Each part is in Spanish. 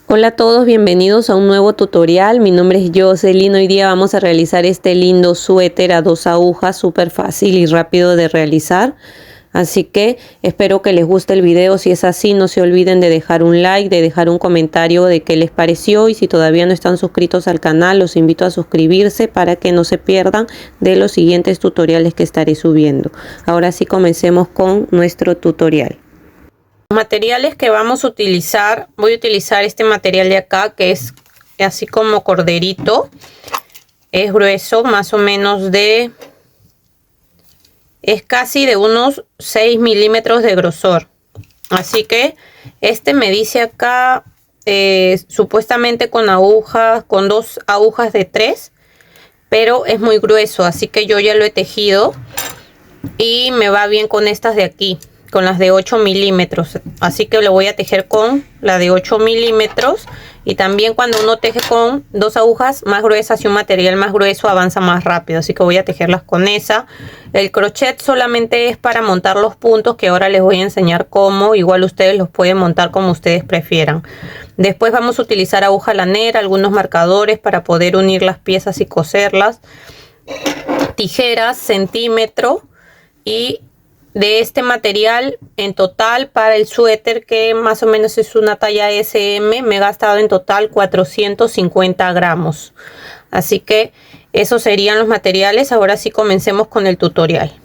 Hola a todos, bienvenidos a un nuevo tutorial. Mi nombre es Jocelyn. Hoy día vamos a realizar este lindo suéter a 2 agujas, súper fácil y rápido de realizar. Así que espero que les guste el video. Si es así, no se olviden de dejar un like, de dejar un comentario de qué les pareció. Y si todavía no están suscritos al canal, los invito a suscribirse para que no se pierdan de los siguientes tutoriales que estaré subiendo. Ahora sí, comencemos con nuestro tutorial. Materiales que vamos a utilizar, voy a utilizar este material de acá que es así como corderito, es grueso, más o menos es casi de unos 6 milímetros de grosor, así que este me dice acá supuestamente con agujas, con 2 agujas de 3, pero es muy grueso, así que yo ya lo he tejido y me va bien con estas de aquí, con las de 8 milímetros, así que lo voy a tejer con la de 8 milímetros. Y también cuando uno teje con 2 agujas más gruesas y un material más grueso, avanza más rápido, así que voy a tejerlas con esa. El crochet solamente es para montar los puntos, que ahora les voy a enseñar cómo. Igual ustedes los pueden montar como ustedes prefieran. Después vamos a utilizar aguja lanera, algunos marcadores para poder unir las piezas y coserlas, tijeras, centímetro, y de este material en total para el suéter, que más o menos es una talla SM, me he gastado en total 450 gramos. Así que esos serían los materiales. Ahora sí, comencemos con el tutorial.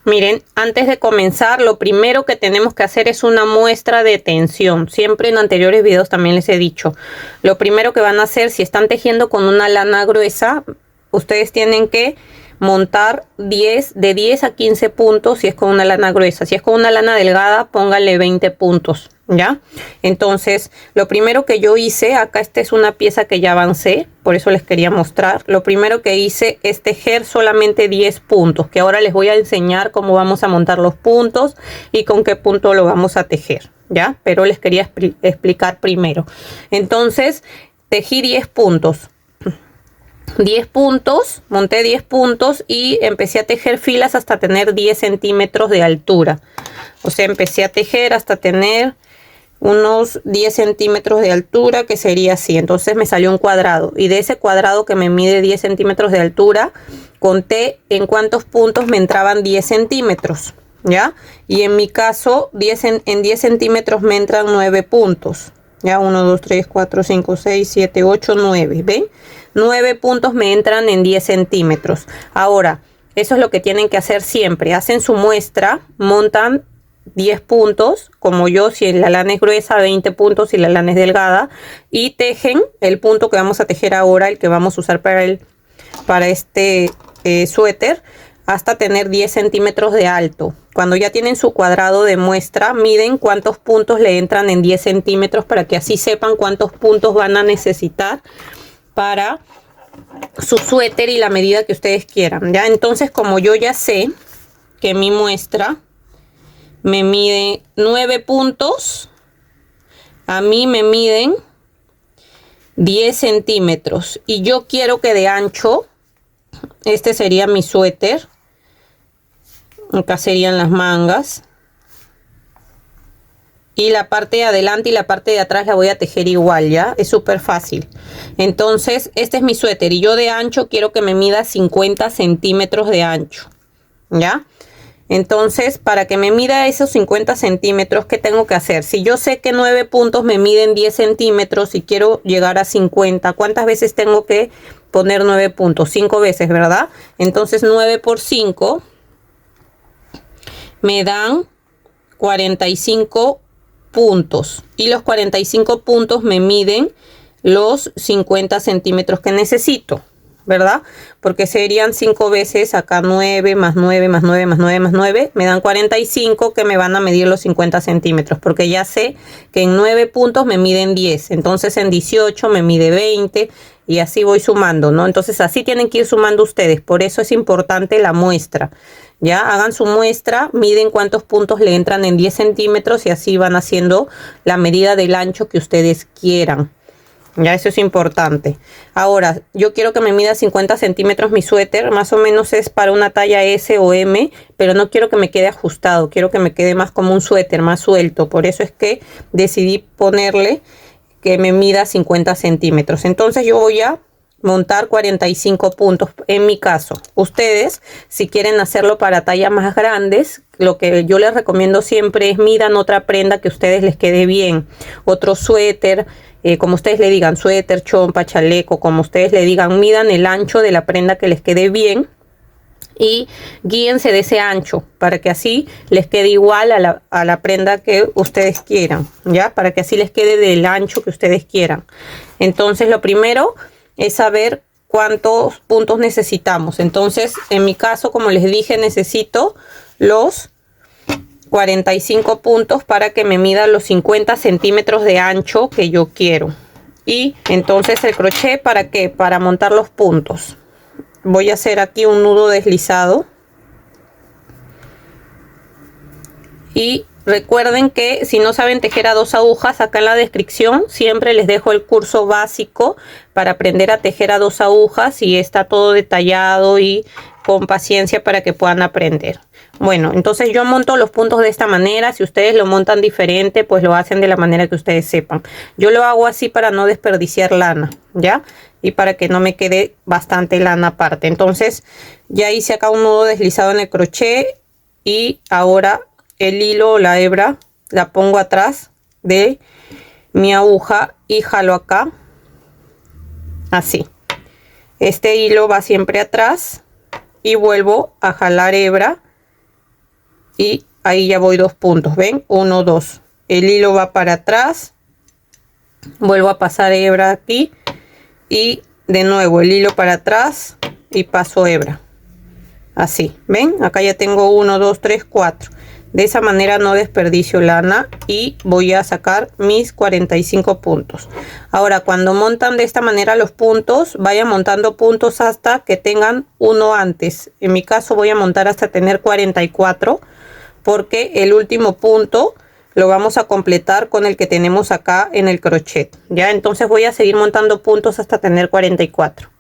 Miren, antes de comenzar, lo primero que tenemos que hacer es una muestra de tensión. Siempre en anteriores videos también les he dicho, lo primero que van a hacer, si están tejiendo con una lana gruesa, ustedes tienen que montar de 10 a 15 puntos si es con una lana gruesa. Si es con una lana delgada, pónganle 20 puntos, ¿ya? Entonces, lo primero que yo hice, acá esta es una pieza que ya avancé, por eso les quería mostrar. Lo primero que hice es tejer solamente 10 puntos, que ahora les voy a enseñar cómo vamos a montar los puntos y con qué punto lo vamos a tejer, ¿ya? Pero les quería explicar primero. Entonces, tejí 10 puntos. 10 puntos, monté 10 puntos y empecé a tejer filas hasta tener 10 centímetros de altura. O sea, empecé a tejer hasta tener unos 10 centímetros de altura, que sería así. Entonces me salió un cuadrado, y de ese cuadrado que me mide 10 centímetros de altura, conté en cuántos puntos me entraban 10 centímetros, ¿ya? Y en mi caso, en 10 centímetros me entran 9 puntos. Ya, 1, 2, 3, 4, 5, 6, 7, 8, 9. ¿Ven? 9 puntos me entran en 10 centímetros. Ahora, eso es lo que tienen que hacer siempre. Hacen su muestra, montan 10 puntos, como yo, si la lana es gruesa, 20 puntos si la lana es delgada, y tejen el punto que vamos a tejer ahora, el que vamos a usar para este suéter, hasta tener 10 centímetros de alto. Cuando ya tienen su cuadrado de muestra, miden cuántos puntos le entran en 10 centímetros para que así sepan cuántos puntos van a necesitar para su suéter y la medida que ustedes quieran, ¿ya? Entonces, como yo ya sé que mi muestra me mide 9 puntos, a mí me miden 10 centímetros y yo quiero que de ancho, este sería mi suéter. Acá serían las mangas. Y la parte de adelante y la parte de atrás la voy a tejer igual, ¿ya? Es súper fácil. Entonces, este es mi suéter y yo de ancho quiero que me mida 50 centímetros de ancho, ¿ya? Entonces, para que me mida esos 50 centímetros, ¿qué tengo que hacer? Si yo sé que 9 puntos me miden 10 centímetros y quiero llegar a 50, ¿cuántas veces tengo que poner 9 puntos? 5 veces, ¿verdad? Entonces, 9 por 5... me dan 45 puntos. Y los 45 puntos me miden los 50 centímetros que necesito, ¿verdad? Porque serían 5 veces, acá 9 más 9 más 9 más 9 más 9. Me dan 45 que me van a medir los 50 centímetros. Porque ya sé que en 9 puntos me miden 10. Entonces en 18 me mide 20. Y así voy sumando, ¿no? Entonces así tienen que ir sumando ustedes. Por eso es importante la muestra. Ya, hagan su muestra, miden cuántos puntos le entran en 10 centímetros y así van haciendo la medida del ancho que ustedes quieran. Ya, eso es importante. Ahora, yo quiero que me mida 50 centímetros mi suéter. Más o menos es para una talla S o M, pero no quiero que me quede ajustado. Quiero que me quede más como un suéter, más suelto. Por eso es que decidí ponerle que me mida 50 centímetros. Entonces yo voy a montar 45 puntos en mi caso. Ustedes, si quieren hacerlo para tallas más grandes, lo que yo les recomiendo siempre es midan otra prenda que a ustedes les quede bien. Otro suéter, como ustedes le digan, suéter, chompa, chaleco, como ustedes le digan, midan el ancho de la prenda que les quede bien. Y guíense de ese ancho para que así les quede igual a la prenda que ustedes quieran, ya, para que así les quede del ancho que ustedes quieran. Entonces lo primero es saber cuántos puntos necesitamos. Entonces en mi caso, como les dije, necesito los 45 puntos para que me mida los 50 centímetros de ancho que yo quiero. Y entonces el crochet, ¿para qué? Para montar los puntos. Voy a hacer aquí un nudo deslizado. Y recuerden que si no saben tejer a 2 agujas, acá en la descripción siempre les dejo el curso básico para aprender a tejer a 2 agujas. Y está todo detallado y con paciencia para que puedan aprender. Bueno, entonces yo monto los puntos de esta manera. Si ustedes lo montan diferente, pues lo hacen de la manera que ustedes sepan. Yo lo hago así para no desperdiciar lana, ¿ya? Y para que no me quede bastante lana aparte. Entonces ya hice acá un nudo deslizado en el crochet. Y ahora el hilo o la hebra la pongo atrás de mi aguja y jalo acá. Así. Este hilo va siempre atrás. Y vuelvo a jalar hebra. Y ahí ya voy 2 puntos. ¿Ven? 1, 2. El hilo va para atrás. Vuelvo a pasar hebra aquí. Y de nuevo el hilo para atrás y paso hebra. Así, ¿ven? Acá ya tengo 1, 2, 3, 4. De esa manera no desperdicio lana y voy a sacar mis 45 puntos. Ahora, cuando montan de esta manera los puntos, vayan montando puntos hasta que tengan uno antes. En mi caso voy a montar hasta tener 44, porque el último punto lo vamos a completar con el que tenemos acá en el crochet, ¿ya? Entonces voy a seguir montando puntos hasta tener 44.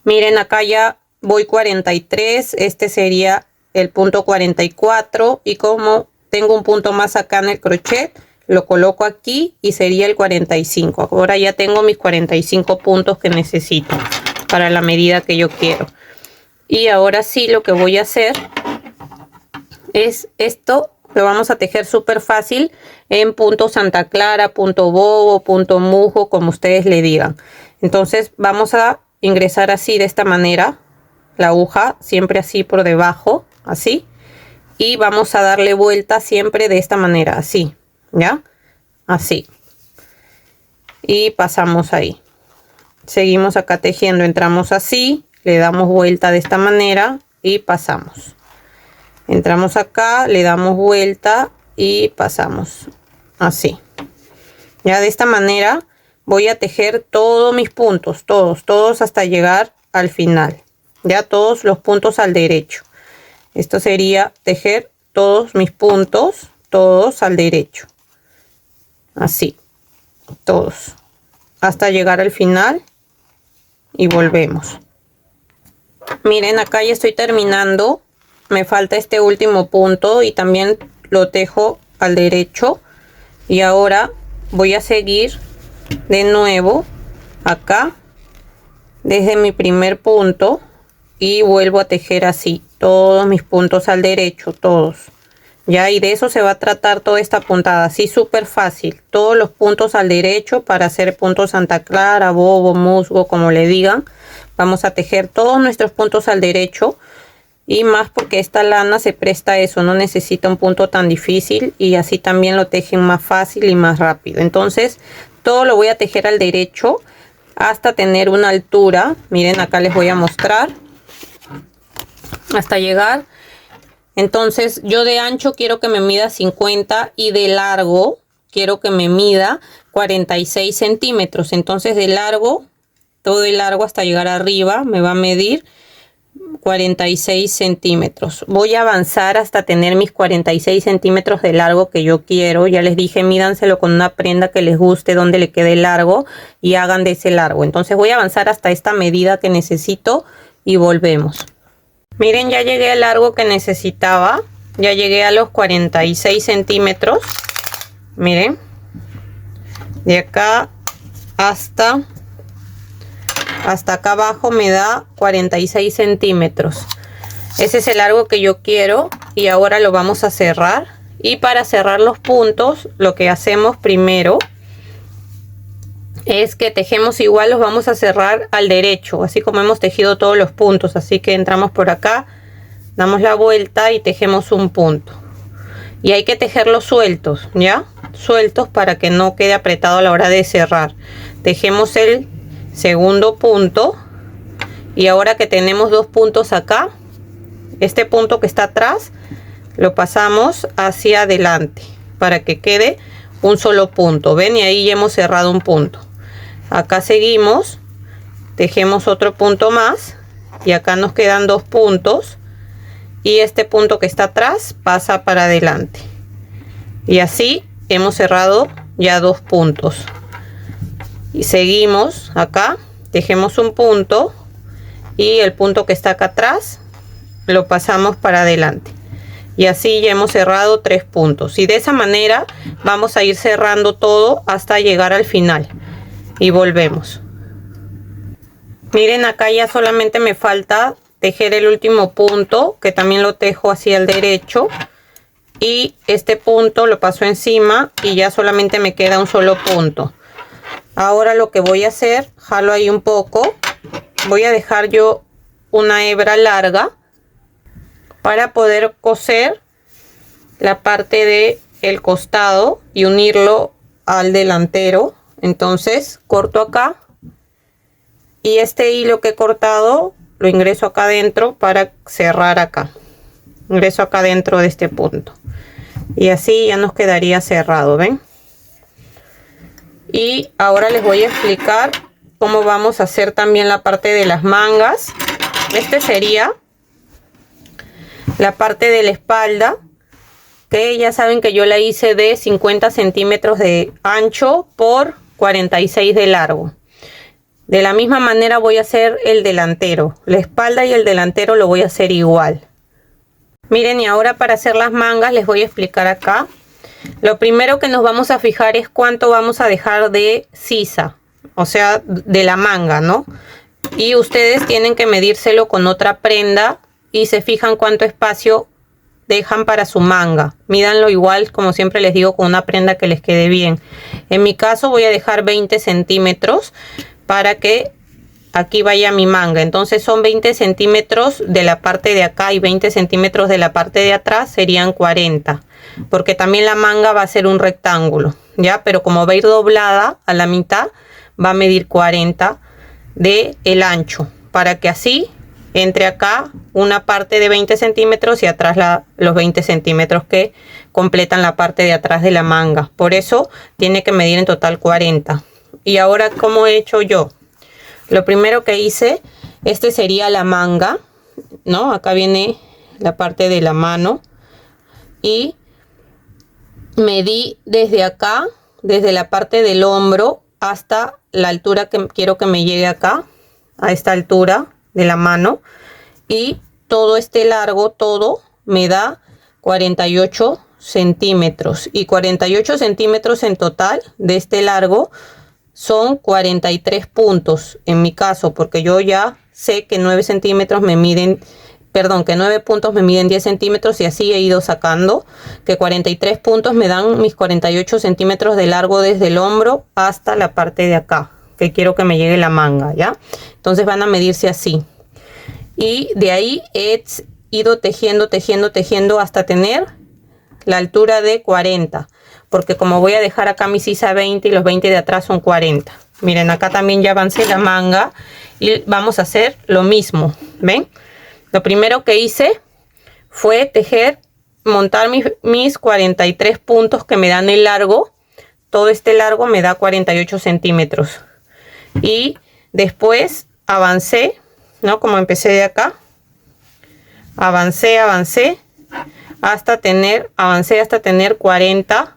Miren, acá ya voy 43. Este sería el punto 44. Y como tengo un punto más acá en el crochet, lo coloco aquí y sería el 45. Ahora ya tengo mis 45 puntos que necesito para la medida que yo quiero. Y ahora sí, lo que voy a hacer es esto. Lo vamos a tejer súper fácil en punto Santa Clara, punto bobo, punto musgo, como ustedes le digan. Entonces vamos a ingresar así de esta manera la aguja, siempre así por debajo, así. Y vamos a darle vuelta siempre de esta manera, así, ¿ya? Así. Y pasamos ahí. Seguimos acá tejiendo, entramos así, le damos vuelta de esta manera y pasamos. Entramos acá, le damos vuelta y pasamos así. Ya de esta manera voy a tejer todos mis puntos, todos hasta llegar al final. Ya todos los puntos al derecho. Esto sería tejer todos mis puntos, todos al derecho. Así, todos. Hasta llegar al final y volvemos. Miren, acá ya estoy terminando. Me falta este último punto y también lo tejo al derecho. Y ahora voy a seguir de nuevo acá desde mi primer punto y vuelvo a tejer así todos mis puntos al derecho, todos. Ya, y de eso se va a tratar toda esta puntada, así súper fácil. Todos los puntos al derecho para hacer punto Santa Clara, bobo, musgo, como le digan. Vamos a tejer todos nuestros puntos al derecho. Y más porque esta lana se presta a eso, no necesita un punto tan difícil y así también lo tejen más fácil y más rápido. Entonces todo lo voy a tejer al derecho hasta tener una altura. Miren, acá les voy a mostrar. Hasta llegar. Entonces yo de ancho quiero que me mida 50 y de largo quiero que me mida 46 centímetros. Entonces de largo, todo el largo hasta llegar arriba me va a medir 46 centímetros. Voy a avanzar hasta tener mis 46 centímetros de largo que yo quiero. Ya les dije, mídanselo con una prenda que les guste, donde le quede largo y hagan de ese largo. Entonces voy a avanzar hasta esta medida que necesito y volvemos. Miren, ya llegué al largo que necesitaba. Ya llegué a los 46 centímetros. Miren. De acá hasta acá abajo me da 46 centímetros. Ese es el largo que yo quiero y ahora lo vamos a cerrar. Y para cerrar los puntos, lo que hacemos primero es que tejemos igual, los vamos a cerrar al derecho, así como hemos tejido todos los puntos. Así que entramos por acá, damos la vuelta y tejemos un punto. Y hay que tejerlos sueltos, ¿ya? Sueltos para que no quede apretado a la hora de cerrar. Tejemos el segundo punto y ahora que tenemos dos puntos acá, este punto que está atrás lo pasamos hacia adelante para que quede un solo punto. Ven, y ahí ya hemos cerrado un punto. Acá seguimos, tejemos otro punto más y acá nos quedan dos puntos y este punto que está atrás pasa para adelante y así hemos cerrado ya dos puntos. Y seguimos acá, tejemos un punto y el punto que está acá atrás lo pasamos para adelante y así ya hemos cerrado tres puntos. Y de esa manera vamos a ir cerrando todo hasta llegar al final y volvemos. Miren, acá ya solamente me falta tejer el último punto, que también lo tejo hacia el derecho, y este punto lo paso encima y ya solamente me queda un solo punto. Ahora lo que voy a hacer, jalo ahí un poco, voy a dejar yo una hebra larga para poder coser la parte de el costado y unirlo al delantero. Entonces corto acá y este hilo que he cortado lo ingreso acá adentro para cerrar acá. Ingreso acá dentro de este punto y así ya nos quedaría cerrado, ¿ven? Y ahora les voy a explicar cómo vamos a hacer también la parte de las mangas. Este sería la parte de la espalda, que ya saben que yo la hice de 50 centímetros de ancho por 46 de largo. De la misma manera voy a hacer el delantero. La espalda y el delantero lo voy a hacer igual. Miren, y ahora para hacer las mangas les voy a explicar acá. Lo primero que nos vamos a fijar es cuánto vamos a dejar de sisa, o sea, de la manga, ¿no? Y ustedes tienen que medírselo con otra prenda y se fijan cuánto espacio dejan para su manga. Mídanlo igual, como siempre les digo, con una prenda que les quede bien. En mi caso voy a dejar 20 centímetros para que aquí vaya mi manga. Entonces son 20 centímetros de la parte de acá y 20 centímetros de la parte de atrás, serían 40. Porque también la manga va a ser un rectángulo, ¿ya? Pero como va a ir doblada a la mitad, va a medir 40 de el ancho. Para que así entre acá una parte de 20 centímetros y atrás los 20 centímetros que completan la parte de atrás de la manga. Por eso tiene que medir en total 40. Y ahora, ¿cómo he hecho yo? Lo primero que hice, este sería la manga, ¿no? Acá viene la parte de la mano y medí desde acá, desde la parte del hombro hasta la altura que quiero que me llegue acá, a esta altura de la mano, y todo este largo, todo me da 48 centímetros y 48 centímetros en total de este largo son 43 puntos en mi caso, porque yo ya sé que 9 centímetros me miden, perdón, que 9 puntos me miden 10 centímetros y así he ido sacando que 43 puntos me dan mis 48 centímetros de largo desde el hombro hasta la parte de acá, que quiero que me llegue la manga, ¿ya? Entonces van a medirse así. Y de ahí he ido tejiendo, tejiendo, tejiendo hasta tener la altura de 40. Porque como voy a dejar acá mi sisa 20 y los 20 de atrás son 40. Miren, acá también ya avancé la manga y vamos a hacer lo mismo, ¿ven? Lo primero que hice fue tejer, montar mis 43 puntos que me dan el largo. Todo este largo me da 48 centímetros. Y después avancé, ¿no? Como empecé de acá, avancé hasta tener 40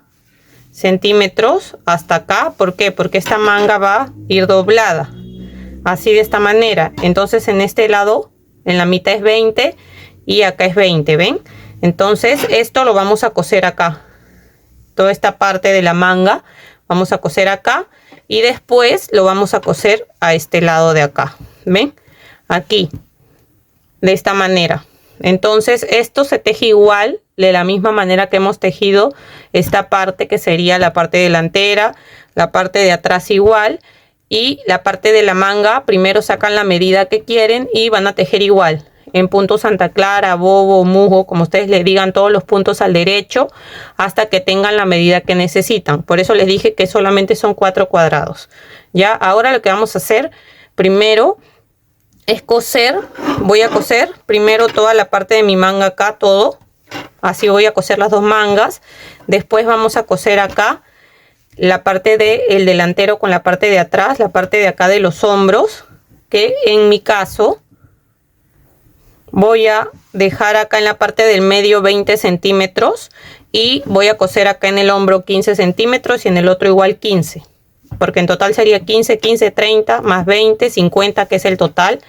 centímetros hasta acá. ¿Por qué? Porque esta manga va a ir doblada así, de esta manera. Entonces en este lado, en la mitad es 20 y acá es 20, ¿ven? Entonces esto lo vamos a coser acá, toda esta parte de la manga Vamos a coser acá y después lo vamos a coser a este lado de acá. ¿Ven? Aquí, de esta manera. Entonces esto se teje igual, de la misma manera que hemos tejido esta parte, que sería la parte delantera, la parte de atrás igual, y la parte de la manga primero sacan la medida que quieren y van a tejer igual en punto Santa Clara, bobo, musgo, como ustedes le digan, todos los puntos al derecho hasta que tengan la medida que necesitan. Por eso les dije que solamente son 4 cuadrados. Ya, ahora lo que vamos a hacer primero es coser. Voy a coser primero toda la parte de mi manga acá, todo. Así voy a coser las 2 mangas. Después vamos a coser acá la parte del delantero con la parte de atrás, la parte de acá de los hombros, que en mi caso voy a dejar acá en la parte del medio 20 centímetros y voy a coser acá en el hombro 15 centímetros y en el otro igual 15, porque en total sería 15, 15, 30 más 20, 50, que es el total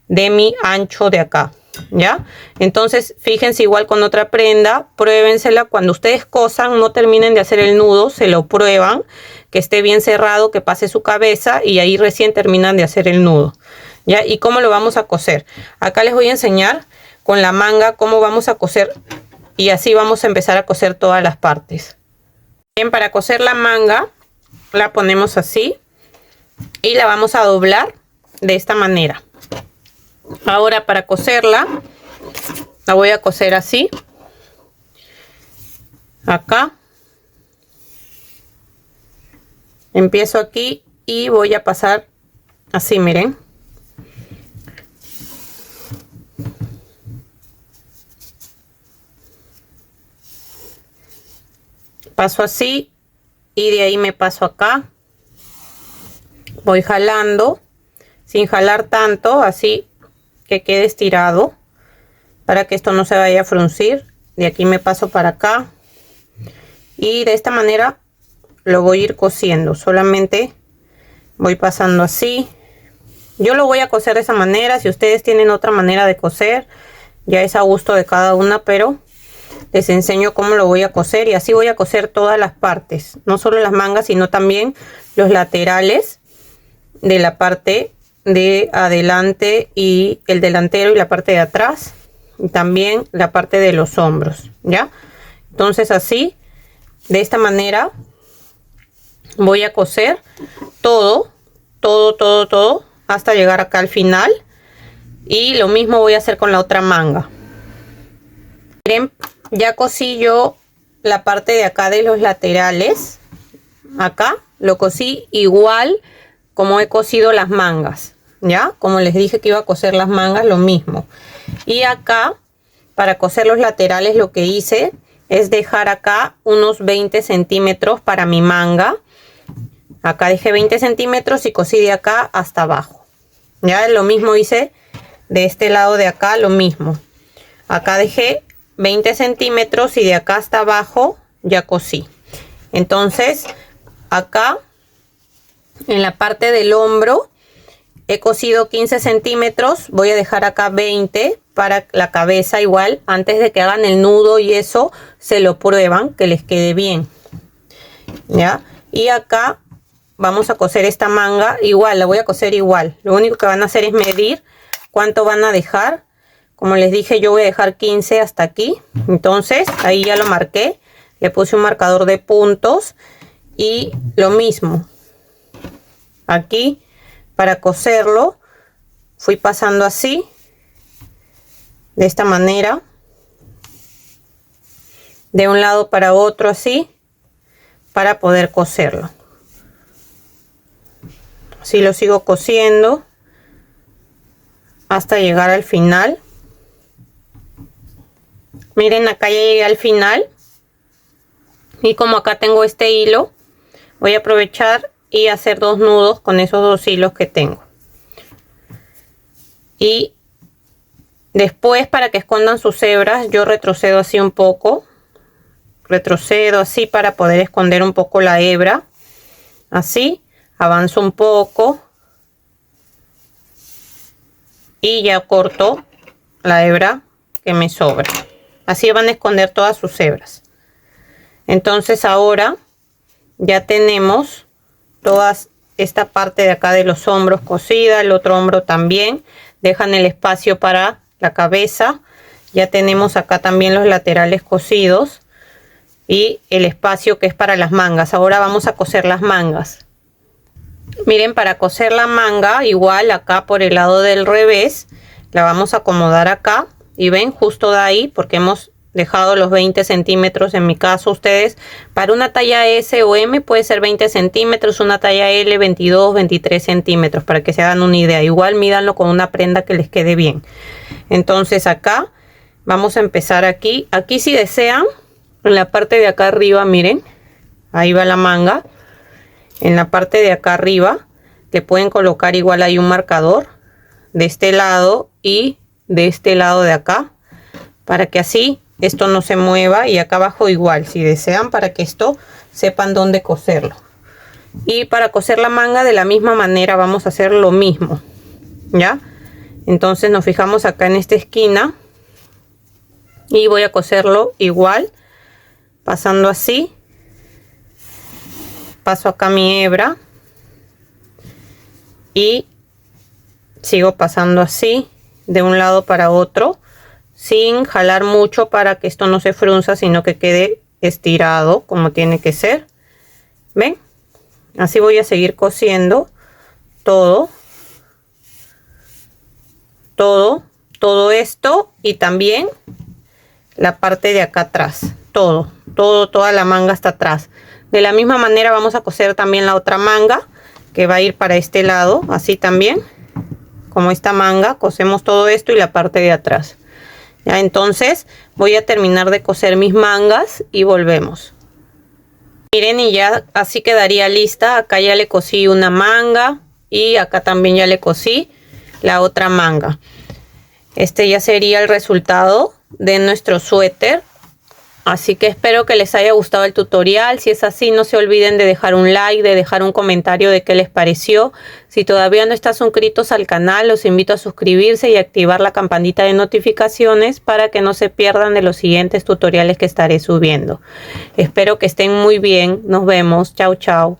de mi ancho de acá. ¿Ya? Entonces fíjense igual con otra prenda, pruébensela cuando ustedes cosan, no terminen de hacer el nudo, se lo prueban, que esté bien cerrado, que pase su cabeza y ahí recién terminan de hacer el nudo. ¿Ya? ¿Y cómo lo vamos a coser? Acá les voy a enseñar con la manga cómo vamos a coser y así vamos a empezar a coser todas las partes. Bien, para coser la manga la ponemos así y la vamos a doblar de esta manera. Ahora para coserla la voy a coser así, acá empiezo aquí y voy a pasar así, miren, paso así y de ahí me paso acá, voy jalando sin jalar tanto, así que quede estirado para que esto no se vaya a fruncir. De aquí me paso para acá y de esta manera lo voy a ir cosiendo. Solamente voy pasando así. Yo lo voy a coser de esa manera. Si ustedes tienen otra manera de coser, ya es a gusto de cada una, pero les enseño cómo lo voy a coser y así voy a coser todas las partes, no solo las mangas sino también los laterales de la parte de adelante y el delantero y la parte de atrás y también la parte de los hombros. Ya, entonces así, de esta manera voy a coser todo hasta llegar acá al final y lo mismo voy a hacer con la otra manga. Miren, ya cosí yo la parte de acá de los laterales, acá lo cosí igual como he cosido las mangas. Ya, como les dije que iba a coser las mangas, lo mismo. Y acá para coser los laterales lo que hice es dejar acá unos 20 centímetros para mi manga. Acá dejé 20 centímetros y cosí de acá hasta abajo. Ya, lo mismo hice de este lado de acá, lo mismo. Acá dejé 20 centímetros y de acá hasta abajo ya cosí. Entonces acá en la parte del hombro he cosido 15 centímetros, voy a dejar acá 20 para la cabeza igual. Antes de que hagan el nudo y eso, se lo prueban que les quede bien. ¿Ya? Y acá vamos a coser esta manga igual, la voy a coser igual. Lo único que van a hacer es medir cuánto van a dejar. Como les dije, yo voy a dejar 15 hasta aquí. Entonces, ahí ya lo marqué. Le puse un marcador de puntos. Y lo mismo. Aquí, para coserlo, fui pasando así. De esta manera. De un lado para otro así. Para poder coserlo. Así lo sigo cosiendo. Hasta llegar al final. Miren, acá ya llegué al final. Y como acá tengo este hilo, voy a aprovechar y hacer 2 nudos con esos 2 hilos que tengo. Y después, para que escondan sus hebras, yo retrocedo así un poco. Retrocedo así para poder esconder un poco la hebra. Así, avanzo un poco. Y ya corto la hebra que me sobra. Así van a esconder todas sus hebras. Entonces ahora ya tenemos toda esta parte de acá de los hombros cosida, el otro hombro también. Dejan el espacio para la cabeza. Ya tenemos acá también los laterales cosidos y el espacio que es para las mangas. Ahora vamos a coser las mangas. Miren, para coser la manga, igual acá por el lado del revés, la vamos a acomodar acá. Y ven, justo de ahí, porque hemos dejado los 20 centímetros. En mi caso, ustedes, para una talla S o M puede ser 20 centímetros, una talla L 22, 23 centímetros, para que se hagan una idea. Igual mídanlo con una prenda que les quede bien. Entonces acá vamos a empezar aquí. Aquí, si desean, en la parte de acá arriba, miren, ahí va la manga. En la parte de acá arriba le pueden colocar, igual hay un marcador de este lado y de este lado de acá, para que así esto no se mueva. Y acá abajo igual, si desean, para que esto sepan dónde coserlo. Y para coser la manga de la misma manera vamos a hacer lo mismo, ¿ya? Entonces nos fijamos acá en esta esquina y voy a coserlo igual, pasando así. Paso acá mi hebra y sigo pasando así de un lado para otro, sin jalar mucho para que esto no se frunza, sino que quede estirado como tiene que ser. ¿Ven? Así voy a seguir cosiendo todo esto, y también la parte de acá atrás, toda la manga hasta atrás. De la misma manera vamos a coser también la otra manga, que va a ir para este lado, así también como esta manga. Cosemos todo esto y la parte de atrás. Ya, entonces voy a terminar de coser mis mangas y volvemos. Miren, y ya así quedaría lista. Acá ya le cosí una manga y acá también ya le cosí la otra manga. Este ya sería el resultado de nuestro suéter. Así que espero que les haya gustado el tutorial. Si es así, no se olviden de dejar un like, de dejar un comentario de qué les pareció. Si todavía no están suscritos al canal, los invito a suscribirse y activar la campanita de notificaciones para que no se pierdan de los siguientes tutoriales que estaré subiendo. Espero que estén muy bien. Nos vemos. Chao, chao.